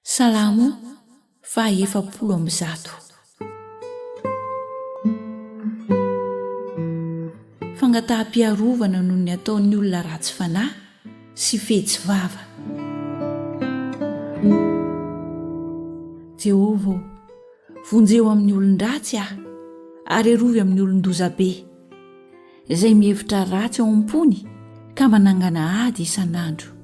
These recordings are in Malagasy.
Salamo fa 70. Fangataham-piarovana noho ny ataon'ny olona ratsy fanahy sy fetsy vava. Jehovah, vonjeo amin'ny olon-dratsy aho ary arovy amin'ny olon-dozabe izay mihevitra ratsy ao am-pony ka manangana ady isan'andro.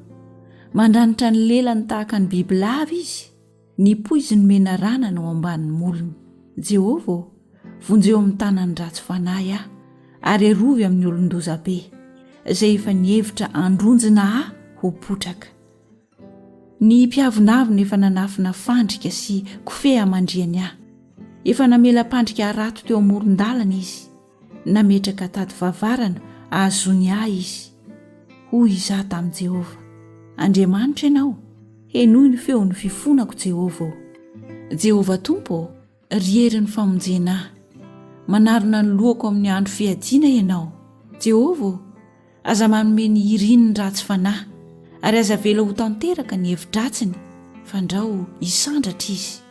Mandranitra ny lelany tahaka ny bibilava izy, ny poiziny mena rana no ambanin'ny molony. Jehovah, vonjeo amin'ny tanany ratsy fanahy aho ary arovy amin'ny olon-dozabe izay efa nihevitra andronjina aho ho potraka. Ny mpiavonavina efa nanafina fandrika sy kofehy amandriany aho. Efa namela-pandrika rato teo amoron-dalana izy, nametraka tady vavarana ahazony ahy izy. Hoy izaho tamin'i Jehovah: Andriamanitra ianao, henoy ny feon'ny fifonako Jehovah. Jehovah Tompo, riery ny famonjena ahy, manarona ny lohako amin'ny andro fiadiana ianao. Jehovah, aza manome ny irinin'ny ratsy fanahy ary aza vela ho tanteraka ny hevidratsiny, fandrao hisandratra izy.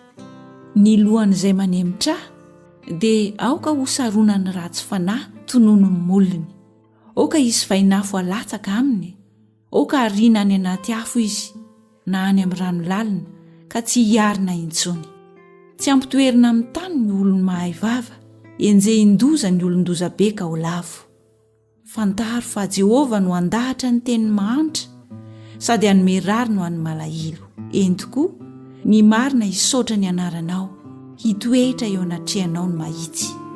Ny lohan'izay manemitra ahy dia aoka ho saronan'ny ratsy fanahy tonono ny molony. Oka izy vainafo alatsaka aminy, oka ariana any anaty afo izy na any amin'ny rano lalina ka tsy hiarina intsony. Tsy ampitoerina amin'ny tany ny olony mahay vava, enjehin-doza ny olon-dozabe ka ho lavo. Fantaro fa Jehovah no andahatra ny teny mahantra sady hanome rary no an'ny malahelo. Eny tokoa, ny marina hisaotra ny anaranao, hitoetra eo anatrehanao ny mahitsy.